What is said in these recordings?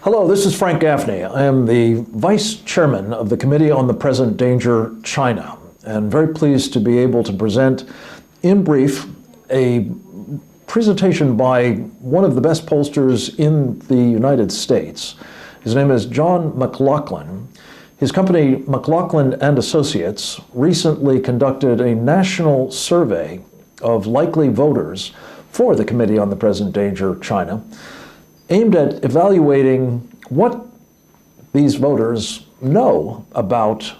Hello, this is Frank Gaffney. I am the Vice Chairman of the Committee on the Present Danger, China, and very pleased to be able to present, in brief, a presentation by one of the best pollsters in the United States. His name is John McLaughlin. His company, McLaughlin and Associates, recently conducted a national survey of likely voters for the Committee on the Present Danger, China, aimed at evaluating what these voters know about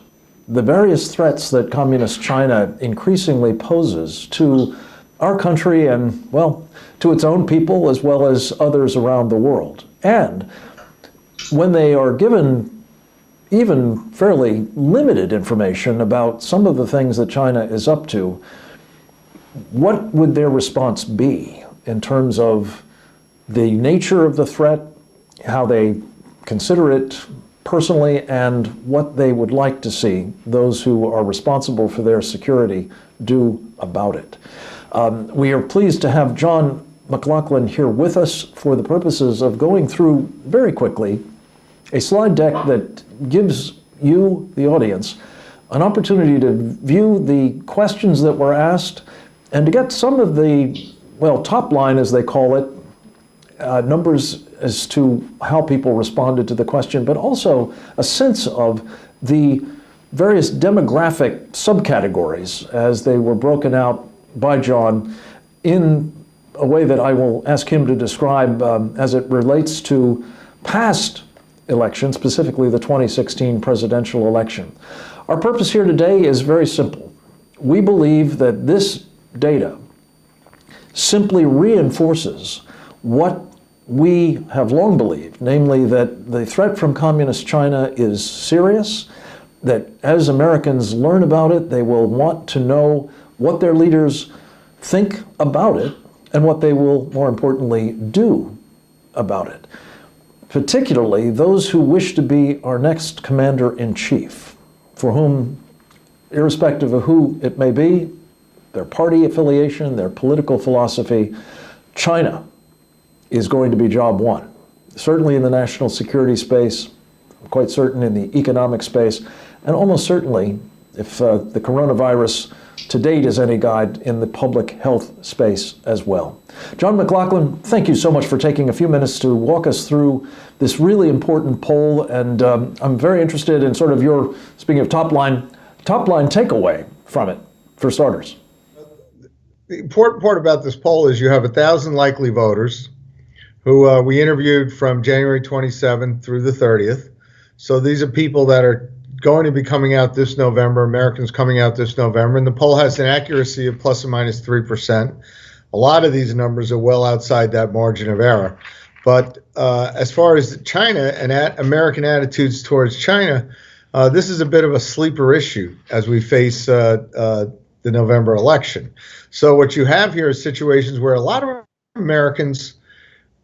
the various threats that Communist China increasingly poses to our country and, well, to its own people as well as others around the world. And when they are given even fairly limited information about some of the things that China is up to, what would their response be in terms of the nature of the threat, how they consider it personally, and what they would like to see those who are responsible for their security do about it. We are pleased to have John McLaughlin here with us for the purposes of going through very quickly a slide deck that gives you, the audience, an opportunity to view the questions that were asked and to get some of the, well, top line, as they call it, numbers as to how people responded to the question, but also a sense of the various demographic subcategories as they were broken out by John in a way that I will ask him to describe as it relates to past elections, specifically the 2016 presidential election. Our purpose here today is very simple. We believe that this data simply reinforces what we have long believed, namely that the threat from Communist China is serious, that as Americans learn about it, they will want to know what their leaders think about it and what they will, more importantly, do about it. Particularly those who wish to be our next commander-in-chief, for whom, irrespective of who it may be, their party affiliation, their political philosophy, China is going to be job one. Certainly in the national security space, I'm quite certain in the economic space, and almost certainly, if the coronavirus to date is any guide, in the public health space as well. John McLaughlin, thank you so much for taking a few minutes to walk us through this really important poll, and I'm very interested in sort of your, speaking of top line takeaway from it, for starters. The important part about this poll is you have 1,000 likely voters who we interviewed from January 27th through the 30th. So these are people that are going to be coming out this November, Americans coming out this November, and the poll has an accuracy of plus or minus 3%. A lot of these numbers are well outside that margin of error. But as far as China and American attitudes towards China, this is a bit of a sleeper issue as we face the November election. So what you have here is situations where a lot of Americans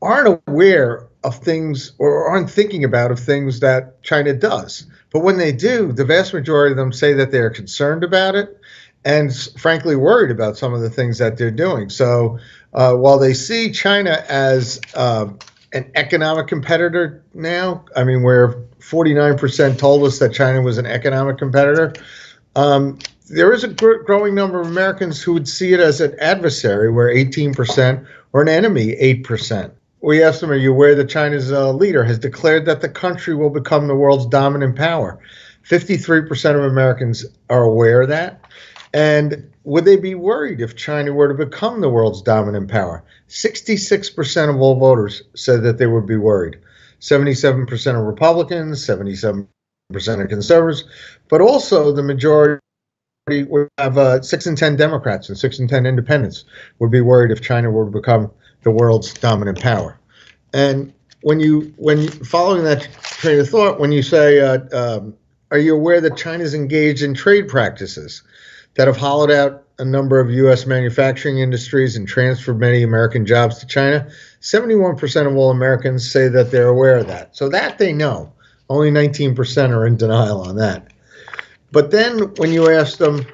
aren't aware of things or aren't thinking about of things that China does. But when they do, the vast majority of them say that they're concerned about it and frankly worried about some of the things that they're doing. So while they see China as an economic competitor now, I mean, where 49% told us that China was an economic competitor, there is a growing number of Americans who would see it as an adversary, where 18%, or an enemy, 8%. We asked them, are you aware that China's leader has declared that the country will become the world's dominant power? 53% of Americans are aware of that. And would they be worried if China were to become the world's dominant power? 66% of all voters said that they would be worried. 77% of Republicans, 77% of conservatives, but also the majority would have 6 in 10 Democrats and 6 in 10 independents would be worried if China were to become the world's dominant power. And when you following that train of thought, when you say, are you aware that China's engaged in trade practices that have hollowed out a number of U.S. manufacturing industries and transferred many American jobs to China? 71% of all Americans say that they're aware of that. So that they know. Only 19% are in denial on that. But then when you ask them,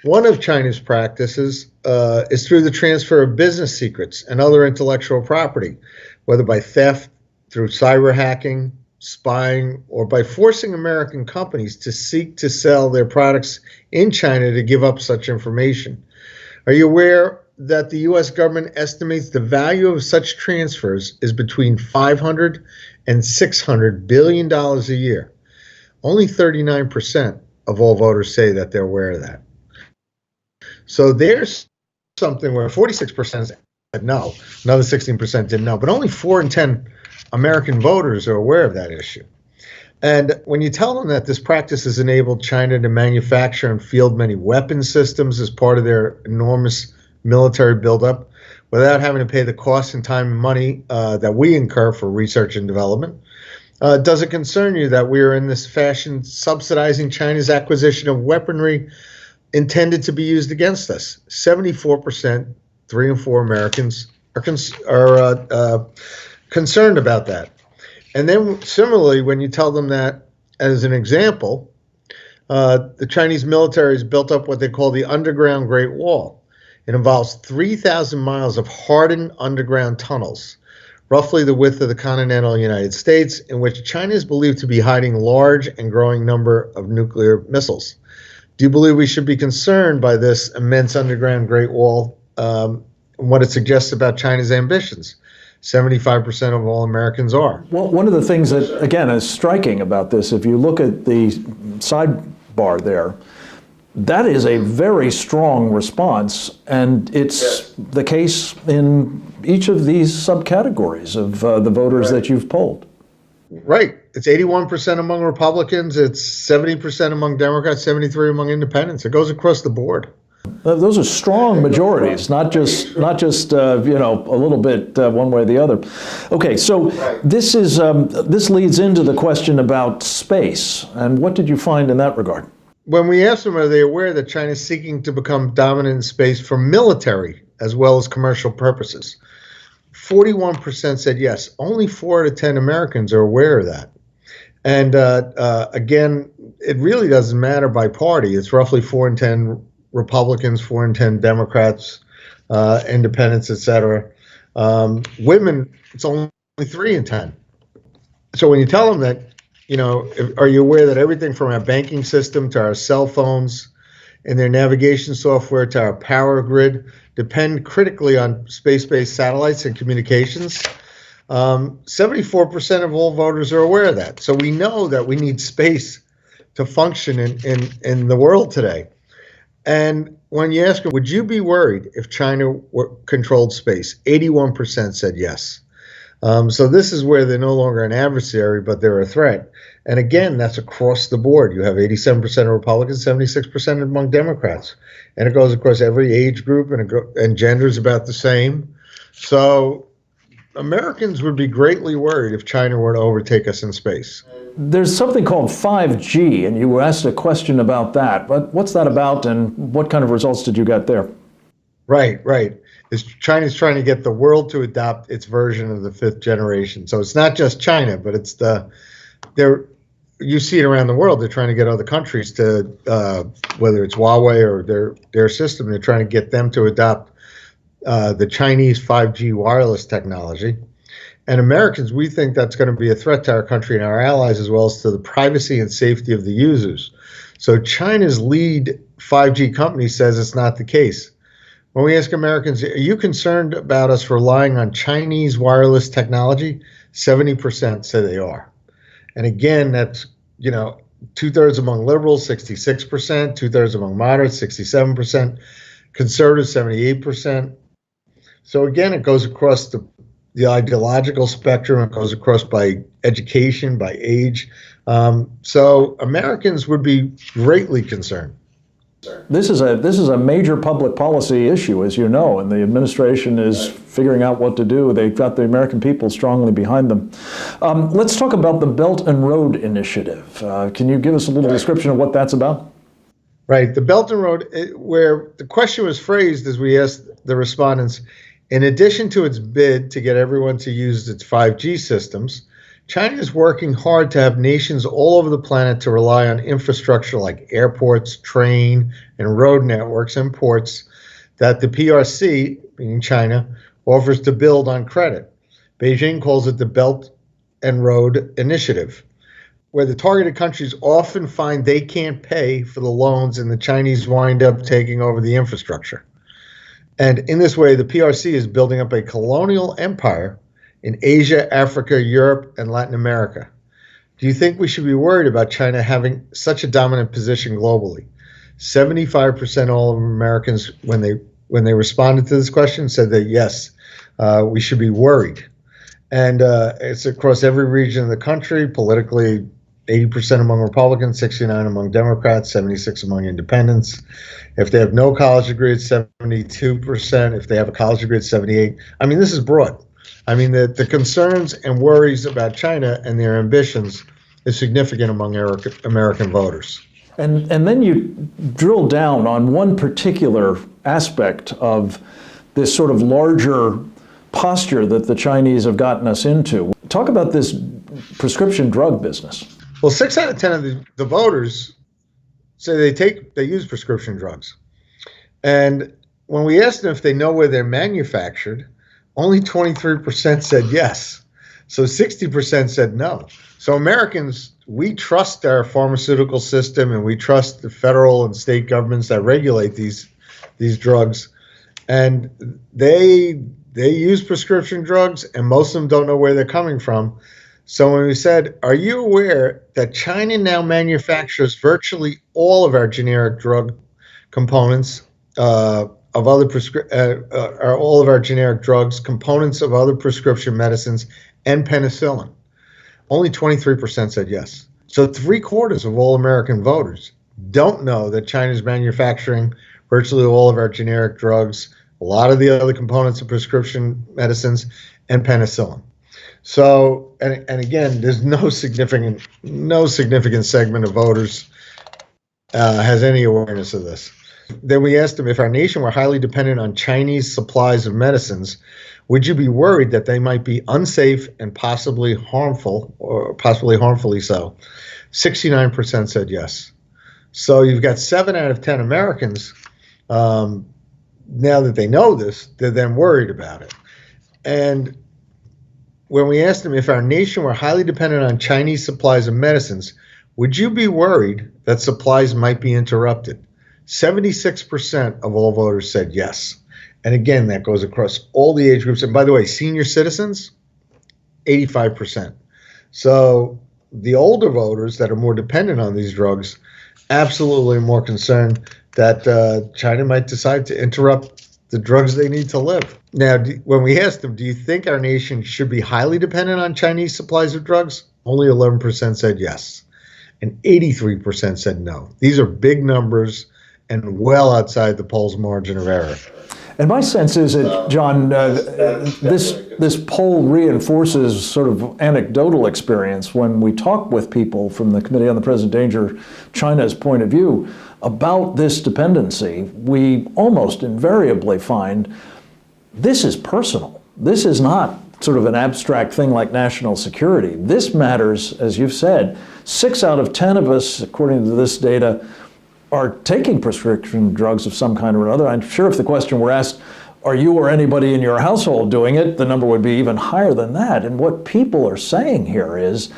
one of China's practices is through the transfer of business secrets and other intellectual property, whether by theft, through cyber hacking, spying, or by forcing American companies to seek to sell their products in China to give up such information. Are you aware that the U.S. government estimates the value of such transfers is between $500 and $600 billion a year? Only 39% of all voters say that they're aware of that. So there's something where 46% said no, another 16% didn't know, but only 4 in 10 American voters are aware of that issue. And when you tell them that this practice has enabled China to manufacture and field many weapon systems as part of their enormous military buildup without having to pay the cost and time and money that we incur for research and development, does it concern you that we are in this fashion subsidizing China's acquisition of weaponry intended to be used against us? 74%, 3 in 4 Americans are concerned about that. And then similarly, when you tell them that, as an example, the Chinese military has built up what they call the underground Great Wall. It involves 3,000 miles of hardened underground tunnels, roughly the width of the continental United States, in which China is believed to be hiding large and growing number of nuclear missiles. Do you believe we should be concerned by this immense underground Great Wall and what it suggests about China's ambitions? 75% of all Americans are. Well, one of the things that, again, is striking about this, if you look at the sidebar there, that is a very strong response, and it's the case in each of these subcategories of the voters that you've polled. Right. It's 81% among Republicans, it's 70% among Democrats, 73% among independents. It goes across the board. Those are strong majorities, not just a little bit one way or the other. Okay, so this leads into the question about space, and what did you find in that regard? When we asked them, are they aware that China is seeking to become dominant in space for military as well as commercial purposes? 41% said yes. Only 4 out of 10 Americans are aware of that. And again, it really doesn't matter by party. It's roughly 4 in 10 Republicans, 4 in 10 Democrats, independents, etc. Women, it's only 3 in 10. So when you tell them that, are you aware that everything from our banking system to our cell phones and their navigation software to our power grid depend critically on space-based satellites and communications? 74% of all voters are aware of that. So we know that we need space to function in the world today. And when you ask them, would you be worried if China controlled space? 81% said yes. So this is where they're no longer an adversary, but they're a threat. And again, that's across the board. You have 87% of Republicans, 76% among Democrats. And it goes across every age group, and gender is about the same. So Americans would be greatly worried if China were to overtake us in space. There's something called 5G, and you were asked a question about that. But what's that about, and what kind of results did you get there? Right. China's trying to get the world to adopt its version of the 5th generation. So it's not just China, but it's you see it around the world. They're trying to get other countries to, whether it's Huawei or their system, they're trying to get them to adopt the Chinese 5G wireless technology. And Americans, we think that's going to be a threat to our country and our allies, as well as to the privacy and safety of the users. So China's lead 5G company says it's not the case. When we ask Americans, are you concerned about us relying on Chinese wireless technology? 70% say they are. And again, that's, 2/3 among liberals, 66%, 2/3 among moderates, 67%, conservatives, 78%. So again, it goes across the ideological spectrum. It goes across by education, by age. So Americans would be greatly concerned. This is a major public policy issue, as you know, and the administration is figuring out what to do. They've got the American people strongly behind them. Let's talk about the Belt and Road Initiative. Can you give us a little description of what that's about? Right. The Belt and Road, where the question was phrased as we asked the respondents, in addition to its bid to get everyone to use its 5G systems, China is working hard to have nations all over the planet to rely on infrastructure like airports, train, and road networks and ports that the PRC, meaning China, offers to build on credit. Beijing calls it the Belt and Road Initiative, where the targeted countries often find they can't pay for the loans and the Chinese wind up taking over the infrastructure. And in this way, the PRC is building up a colonial empire in Asia, Africa, Europe, and Latin America. Do you think we should be worried about China having such a dominant position globally? 75% of all of Americans, when they responded to this question, said that yes, we should be worried. And it's across every region of the country, politically 80% among Republicans, 69 among Democrats, 76 among independents. If they have no college degree, it's 72%. If they have a college degree, it's 78%. I mean, this is broad. I mean, the concerns and worries about China and their ambitions is significant among American voters. And then you drill down on one particular aspect of this sort of larger posture that the Chinese have gotten us into. Talk about this prescription drug business. Well, 6 out of 10 of the voters say they use prescription drugs. And when we asked them if they know where they're manufactured, only 23% said yes. So 60% said no. So Americans, we trust our pharmaceutical system and we trust the federal and state governments that regulate these drugs. And they use prescription drugs, and most of them don't know where they're coming from. So when we said, are you aware that China now manufactures virtually all of our generic drug components all of our generic drugs, components of other prescription medicines, and penicillin? Only 23% said yes. So 3/4 of all American voters don't know that China's manufacturing virtually all of our generic drugs, a lot of the other components of prescription medicines, and penicillin. So, and again, there's no significant segment of voters has any awareness of this. Then we asked them, if our nation were highly dependent on Chinese supplies of medicines, would you be worried that they might be unsafe and possibly harmful, or possibly harmfully so? 69% said yes. So you've got 7 out of 10 Americans, now that they know this, they're then worried about it. And when we asked them, if our nation were highly dependent on Chinese supplies of medicines, would you be worried that supplies might be interrupted? 76% of all voters said yes. And again, that goes across all the age groups. And by the way, senior citizens, 85%. So the older voters that are more dependent on these drugs, absolutely more concerned that China might decide to interrupt the drugs they need to live. Now, when we asked them, do you think our nation should be highly dependent on Chinese supplies of drugs? Only 11% said yes. And 83% said no. These are big numbers and well outside the poll's margin of error. And my sense is that, John, this poll reinforces sort of anecdotal experience when we talk with people from the Committee on the Present Danger, China's point of view, about this dependency. We almost invariably find this is personal. This is not sort of an abstract thing like national security. This matters, as you've said. 6 out of 10 of us, according to this data, are taking prescription drugs of some kind or another. I'm sure if the question were asked, are you or anybody in your household doing it, the number would be even higher than that. And what people are saying here is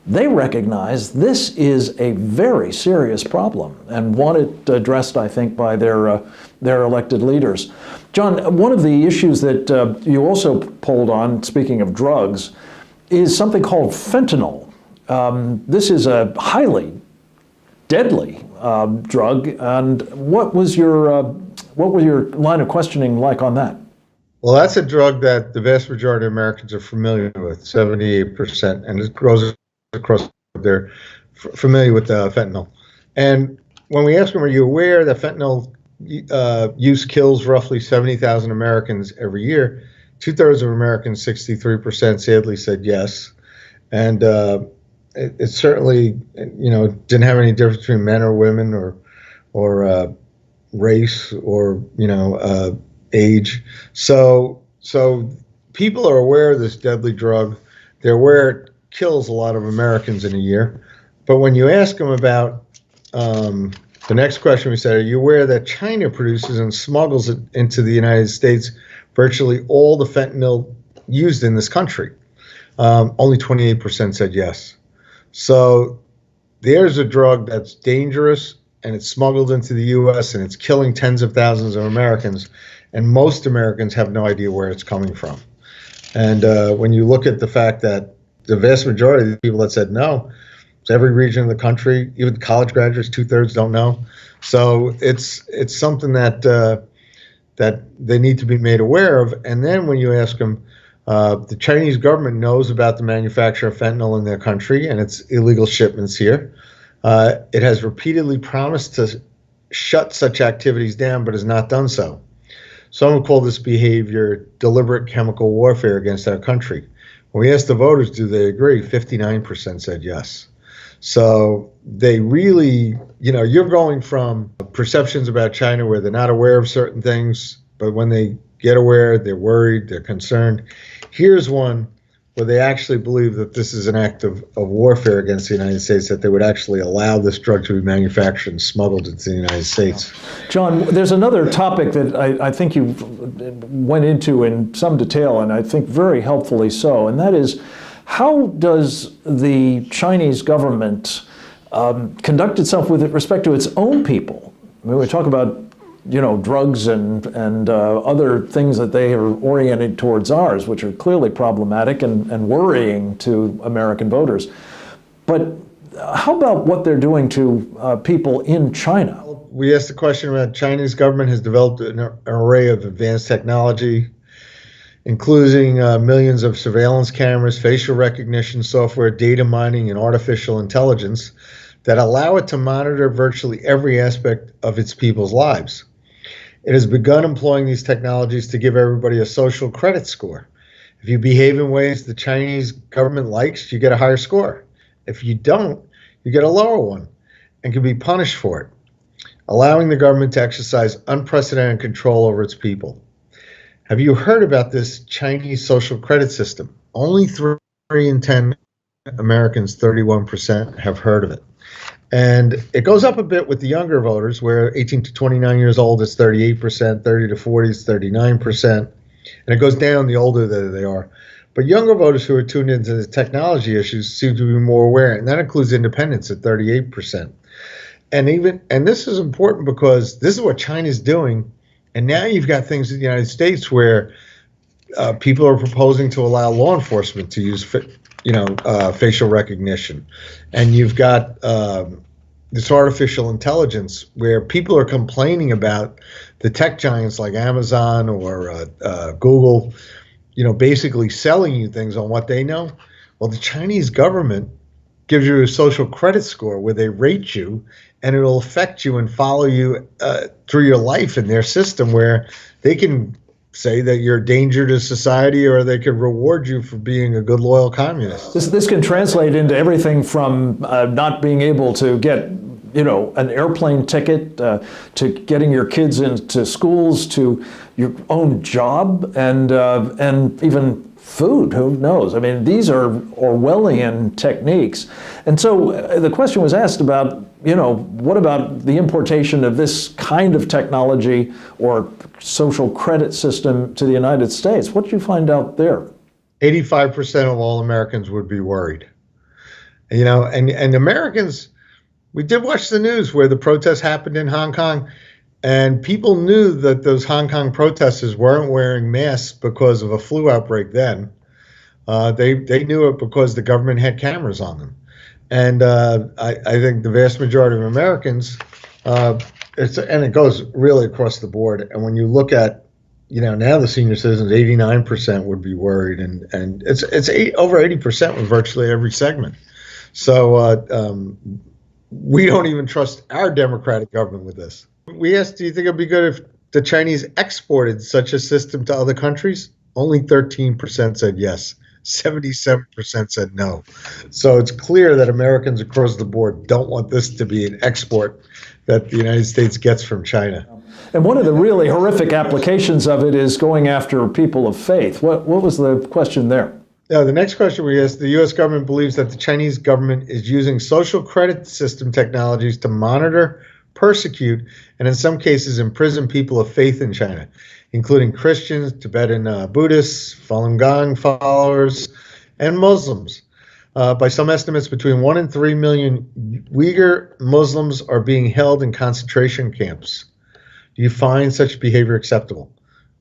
they recognize this is a very serious problem and want it addressed, I think, by their elected leaders. John, one of the issues that you also polled on, speaking of drugs, is something called fentanyl. This is a highly deadly drug, and what was your line of questioning like on that? Well, that's a drug that the vast majority of Americans are familiar with, 78%, and it grows across. They're familiar with fentanyl. And when we ask them, are you aware that fentanyl use kills roughly 70,000 Americans every year? 2/3 of Americans, 63%, sadly said yes. And it certainly, didn't have any difference between men or women or race or, age. So people are aware of this deadly drug. They're aware it kills a lot of Americans in a year. But when you ask them about the next question, we said, are you aware that China produces and smuggles it into the United States virtually all the fentanyl used in this country? Only 28% said yes. So there's a drug that's dangerous, and it's smuggled into the U.S., and it's killing tens of thousands of Americans, and most Americans have no idea where it's coming from. And when you look at the fact that the vast majority of the people that said no, it's every region of the country, even college graduates, 2/3 don't know. So it's something that that they need to be made aware of. And then when you ask them, the Chinese government knows about the manufacture of fentanyl in their country and its illegal shipments here. It has repeatedly promised to shut such activities down, but has not done so. Some would call this behavior deliberate chemical warfare against our country. When we asked the voters, do they agree? 59% said yes. So they really, you're going from perceptions about China where they're not aware of certain things, but when they get aware, they're worried, they're concerned. Here's one where they actually believe that this is an act of warfare against the United States, that they would actually allow this drug to be manufactured and smuggled into the United States. John, there's another topic that I think you went into in some detail, and I think very helpfully so, and that is, how does the Chinese government conduct itself with respect to its own people? I mean, we talk about drugs and other things that they are oriented towards ours, which are clearly problematic and worrying to American voters. But how about what they're doing to people in China? We asked the question about China's government has developed an array of advanced technology, including millions of surveillance cameras, facial recognition software, data mining, and artificial intelligence that allow it to monitor virtually every aspect of its people's lives. It has begun employing these technologies to give everybody a social credit score. If you behave in ways the Chinese government likes, you get a higher score. If you don't, you get a lower one and can be punished for it, allowing the government to exercise unprecedented control over its people. Have you heard about this Chinese social credit system? Only 3 in 10 Americans, 31%, have heard of it. And it goes up a bit with the younger voters, where 18 to 29 years old is 38%, 30 to 40 is 39%, and it goes down the older that they are. But younger voters who are tuned into the technology issues seem to be more aware, and that includes independents at 38%. And this is important because this is what China's doing. And now you've got things in the United States where people are proposing to allow law enforcement to use, facial recognition. And you've got this artificial intelligence where people are complaining about the tech giants like Amazon or Google, basically selling you things on what they know. Well, the Chinese government gives you a social credit score where they rate you, and it'll affect you and follow you through your life in their system, where they can say that you're a danger to society, or they can reward you for being a good, loyal communist. This can translate into everything from not being able to get an airplane ticket, to getting your kids into schools, to your own job, and even food, who knows? I mean, these are Orwellian techniques. And so the question was asked about, what about the importation of this kind of technology or social credit system to the United States? What did you find out there? 85% of all Americans would be worried. And Americans, we did watch the news where the protests happened in Hong Kong, and people knew that those Hong Kong protesters weren't wearing masks because of a flu outbreak then. They knew it because the government had cameras on them. And I think the vast majority of Americans, and it goes really across the board. And when you look at, now the senior citizens, 89% would be worried, and it's over 80% with virtually every segment. So we don't even trust our democratic government with this. We asked, do you think it'd be good if the Chinese exported such a system to other countries? Only 13% said yes. 77% said no. So it's clear that Americans across the board don't want this to be an export that the United States gets from China. And one of the really horrific applications of it is going after people of faith. What was the question there? Yeah, the next question we asked, the U.S. government believes that the Chinese government is using social credit system technologies to monitor, persecute, and in some cases imprison people of faith in China, including Christians, Tibetan Buddhists, Falun Gong followers, and Muslims. By some estimates, between 1 and 3 million Uyghur Muslims are being held in concentration camps. Do you find such behavior acceptable?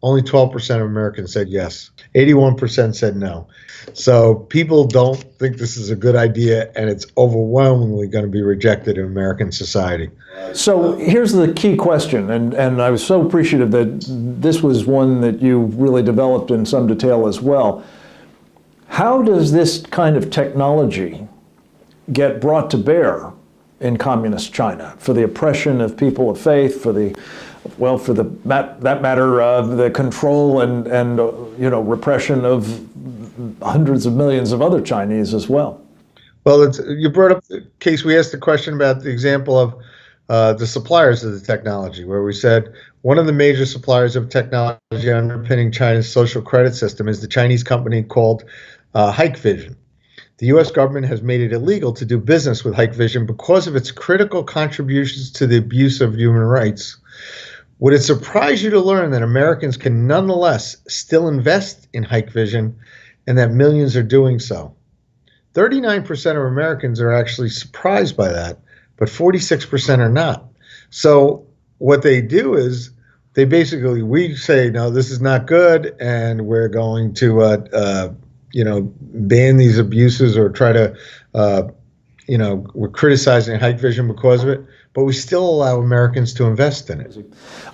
Only 12% of Americans said yes. 81% said no. So people don't think this is a good idea, and it's overwhelmingly going to be rejected in American society. So here's the key question, and I was so appreciative that this was one that you really developed in some detail as well. How does this kind of technology get brought to bear in communist China for the oppression of people of faith, for the control and repression of hundreds of millions of other Chinese as well? Well, you brought up the case. We asked the question about the example of the suppliers of the technology, where we said one of the major suppliers of technology underpinning China's social credit system is the Chinese company called Hikvision. The U.S. government has made it illegal to do business with Hikvision because of its critical contributions to the abuse of human rights. Would it surprise you to learn that Americans can nonetheless still invest in Hikvision and that millions are doing so? 39% of Americans are actually surprised by that, but 46% are not. So what they do is we say, no, this is not good, and we're going to ban these abuses or try to, we're criticizing Hikvision because of it, but we still allow Americans to invest in it.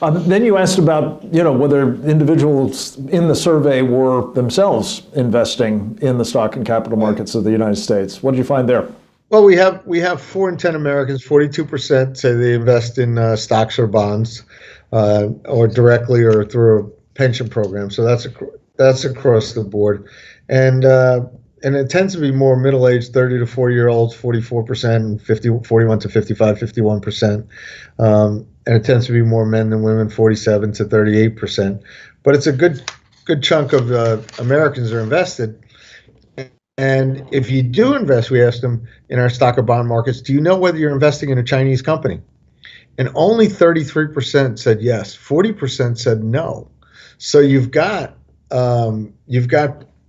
Then you asked about, whether individuals in the survey were themselves investing in the stock and capital markets of the United States. What did you find there? Well, we have 4 in 10 Americans, 42% say they invest in stocks or bonds, or directly or through a pension program. So that's across the board. And it tends to be more middle-aged, 30 to 40-year-olds, 44%, and 41 to 55, 51%. And it tends to be more men than women, 47 to 38%. But it's a good chunk of Americans are invested. And if you do invest, we asked them in our stock or bond markets, do you know whether you're investing in a Chinese company? And only 33% said yes, 40% said no. So you've got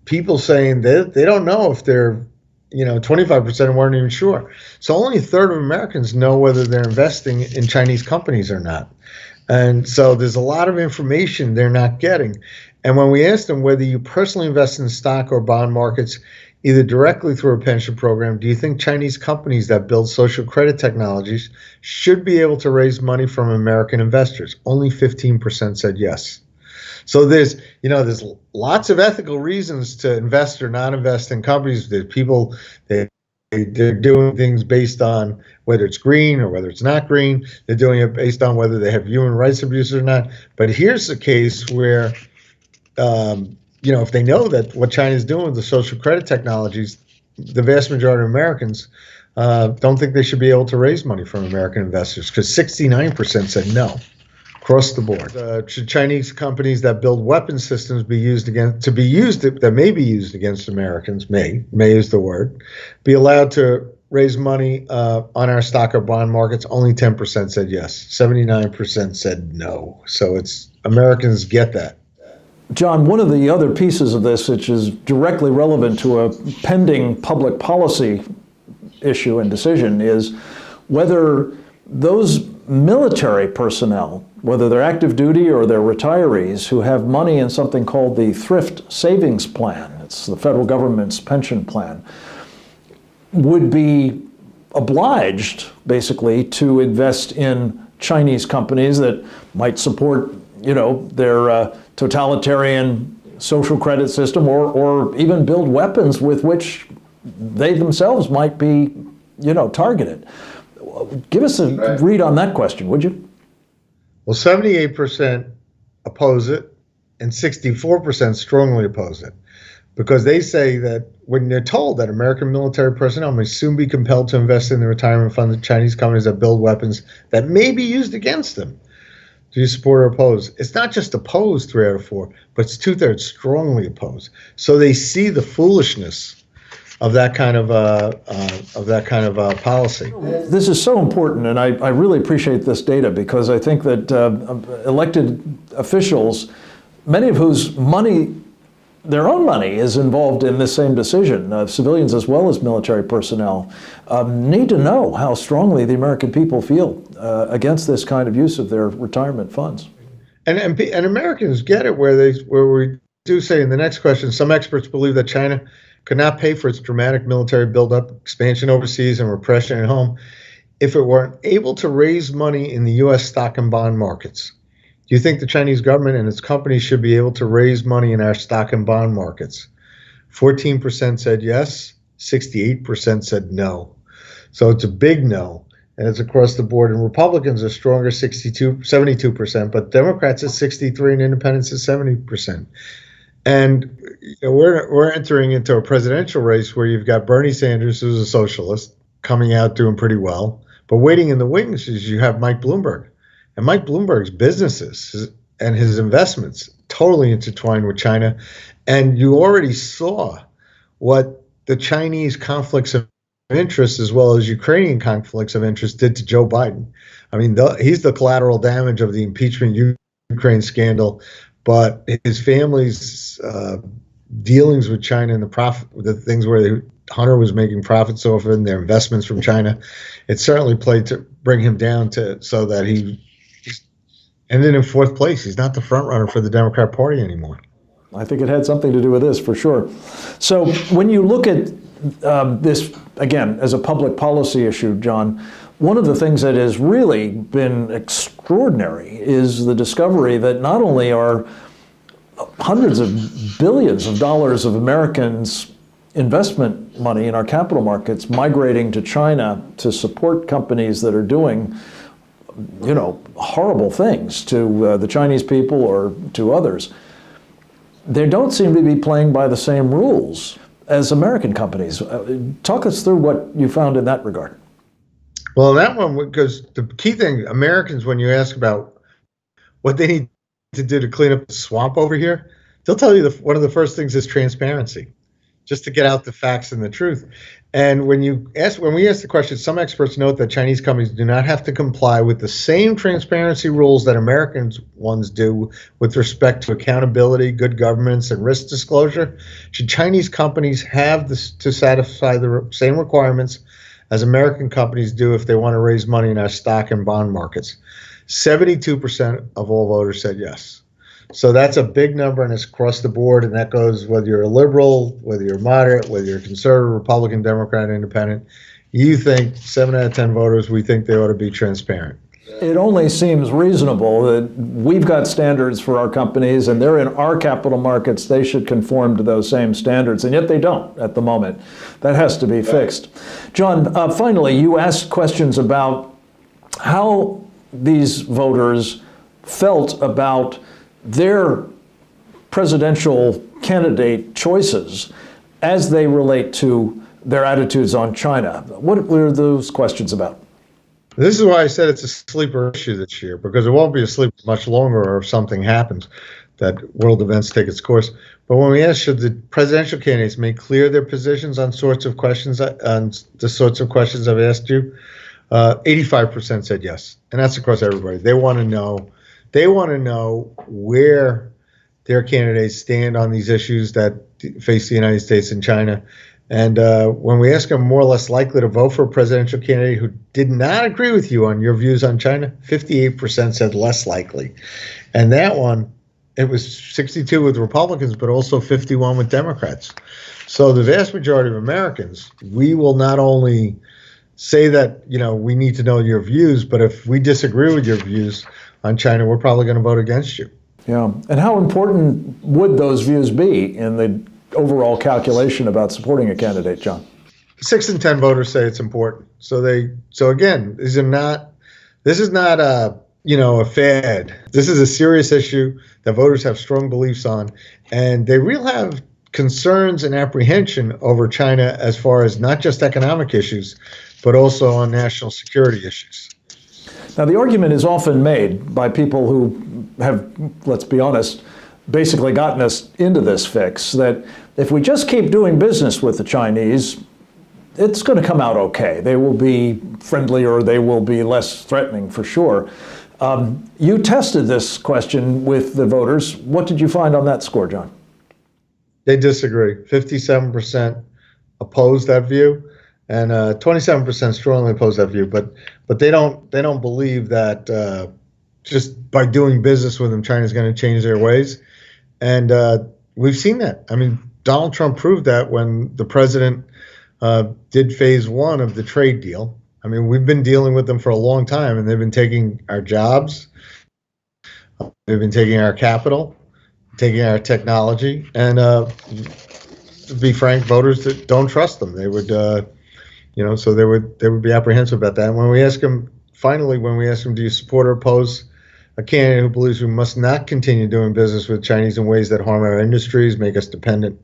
people saying they don't know if they're, 25% weren't even sure. So only a third of Americans know whether they're investing in Chinese companies or not. And so there's a lot of information they're not getting. And when we asked them whether you personally invest in stock or bond markets, either directly through a pension program, do you think Chinese companies that build social credit technologies should be able to raise money from American investors? Only 15% said yes. So there's lots of ethical reasons to invest or not invest in companies. There's people, they're doing things based on whether it's green or whether it's not green. They're doing it based on whether they have human rights abuses or not. But here's the case where, if they know that what China is doing with the social credit technologies, the vast majority of Americans don't think they should be able to raise money from American investors, because 69% said no. Across the board. Should Chinese companies that build weapon systems be used that may be used against Americans, may is the word, be allowed to raise money on our stock or bond markets? Only 10% said yes. 79% said no. So Americans get that. John, one of the other pieces of this, which is directly relevant to a pending public policy issue and decision, is whether those military personnel, whether they're active duty or they're retirees who have money in something called the Thrift Savings Plan, it's the federal government's pension plan, would be obliged basically to invest in Chinese companies that might support, their totalitarian social credit system, or even build weapons with which they themselves might be, targeted. Give us a read on that question, would you? Well, 78% oppose it, and 64% strongly oppose it, because they say that when they're told that American military personnel may soon be compelled to invest in the retirement fund of Chinese companies that build weapons that may be used against them, do you support or oppose? It's not just oppose 3 out of 4, but it's 2/3 strongly oppose. So they see the foolishness of that kind of policy. This is so important, and I really appreciate this data, because I think that elected officials, many of whose money their own money is involved in this same decision. Civilians as well as military personnel need to know how strongly the American people feel against this kind of use of their retirement funds. And Americans get it where we do say in the next question, some experts believe that China could not pay for its dramatic military buildup, expansion overseas, and repression at home if it weren't able to raise money in the U.S. stock and bond markets. Do you think the Chinese government and its companies should be able to raise money in our stock and bond markets? 14% said yes, 68% said no. So it's a big no, and it's across the board. And Republicans are stronger, 72%, but Democrats is 63% and independents is 70%. And we're entering into a presidential race where you've got Bernie Sanders, who's a socialist, coming out doing pretty well. But waiting in the wings is you have Mike Bloomberg. And Mike Bloomberg's businesses and his investments totally intertwined with China. And you already saw what the Chinese conflicts of interest as well as Ukrainian conflicts of interest did to Joe Biden. I mean, he's the collateral damage of the impeachment Ukraine scandal, but his family's dealings with China and the things where Hunter was making profits off of their investments from China, it certainly played to bring him down so that he ended in fourth place. He's not the front runner for the Democrat Party anymore. I think it had something to do with this, for sure. So when you look at this, again, as a public policy issue, John, one of the things that has really been extraordinary is the discovery that not only are hundreds of billions of dollars of Americans' investment money in our capital markets migrating to China to support companies that are doing, horrible things to the Chinese people or to others, they don't seem to be playing by the same rules as American companies. Talk us through what you found in that regard. Well, that one, because the key thing, Americans, when you ask about what they need to do to clean up the swamp over here, they'll tell you one of the first things is transparency, just to get out the facts and the truth. And when we ask the question, some experts note that Chinese companies do not have to comply with the same transparency rules that American ones do with respect to accountability, good governance, and risk disclosure. Should Chinese companies have to satisfy the same requirements as American companies do if they want to raise money in our stock and bond markets? 72% of all voters said yes. So that's a big number, and it's across the board, and that goes whether you're a liberal, whether you're moderate, whether you're conservative, Republican, Democrat, independent. You think 7 out of 10 voters, we think they ought to be transparent. It only seems reasonable that we've got standards for our companies and they're in our capital markets. They should conform to those same standards, and yet they don't at the moment. That has to be fixed. John, finally, you asked questions about how these voters felt about their presidential candidate choices as they relate to their attitudes on China. What were those questions about? This is why I said it's a sleeper issue this year, because it won't be a sleeper much longer, or if something happens, that world events take its course. But when we asked, should the presidential candidates make clear their positions on the sorts of questions I've asked you, 85% said yes, and that's across everybody. They want to know. They want to know where their candidates stand on these issues that face the United States and China. And when we ask them more or less likely to vote for a presidential candidate who did not agree with you on your views on China, 58% said less likely. And that one, it was 62 with Republicans, but also 51 with Democrats. So the vast majority of Americans, we will not only say that, we need to know your views, but if we disagree with your views on China, we're probably going to vote against you. Yeah. And how important would those views be in the overall calculation about supporting a candidate, John? 6 in 10 voters say it's important. So again, this is not a fad. This is a serious issue that voters have strong beliefs on, and they really have concerns and apprehension over China as far as not just economic issues, but also on national security issues. Now, the argument is often made by people who have, let's be honest, basically gotten us into this fix, that if we just keep doing business with the Chinese, it's going to come out okay. They will be friendly, or they will be less threatening for sure. You tested this question with the voters. What did you find on that score, John? They disagree. 57% oppose that view, and 27% strongly oppose that view. But they don't believe that just by doing business with them, China's going to change their ways. And we've seen that. I mean, Donald Trump proved that when the president did phase one of the trade deal. I mean, we've been dealing with them for a long time, and they've been taking our jobs, they've been taking our capital, taking our technology, and to be frank, voters that don't trust them, they would, so they would be apprehensive about that. And when we ask them, do you support or oppose a candidate who believes we must not continue doing business with Chinese in ways that harm our industries, make us dependent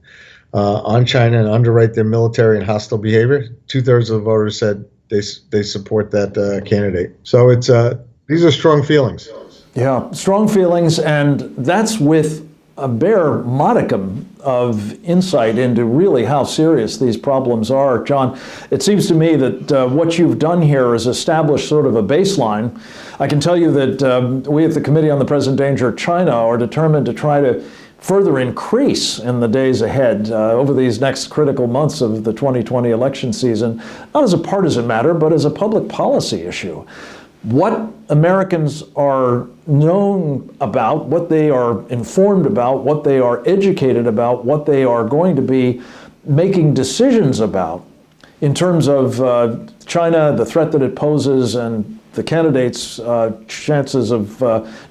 on China, and underwrite their military and hostile behavior? 2/3 of the voters said they support that candidate. So these are strong feelings. Yeah, strong feelings, and that's with a bare modicum of insight into really how serious these problems are. John, it seems to me that what you've done here is establish sort of a baseline. I can tell you that we at the Committee on the Present Danger of China are determined to try to further increase in the days ahead over these next critical months of the 2020 election season, not as a partisan matter, but as a public policy issue. What Americans are known about, what they are informed about, what they are educated about, what they are going to be making decisions about in terms of China, the threat that it poses, and the candidates' chances of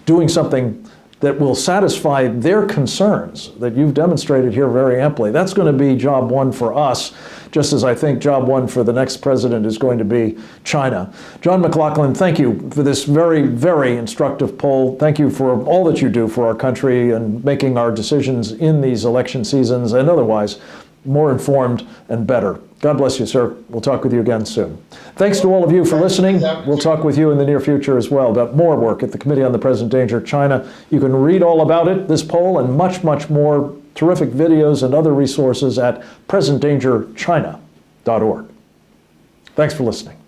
doing something that will satisfy their concerns that you've demonstrated here very amply. That's going to be job one for us, just as I think job one for the next president is going to be China. John McLaughlin, thank you for this very, very instructive poll. Thank you for all that you do for our country and making our decisions in these election seasons and otherwise more informed and better. God bless you, sir. We'll talk with you again soon. Thanks to all of you for listening. We'll talk with you in the near future as well about more work at the Committee on the Present Danger of China. You can read all about it, this poll, and much, much more terrific videos and other resources at presentdangerchina.org. Thanks for listening.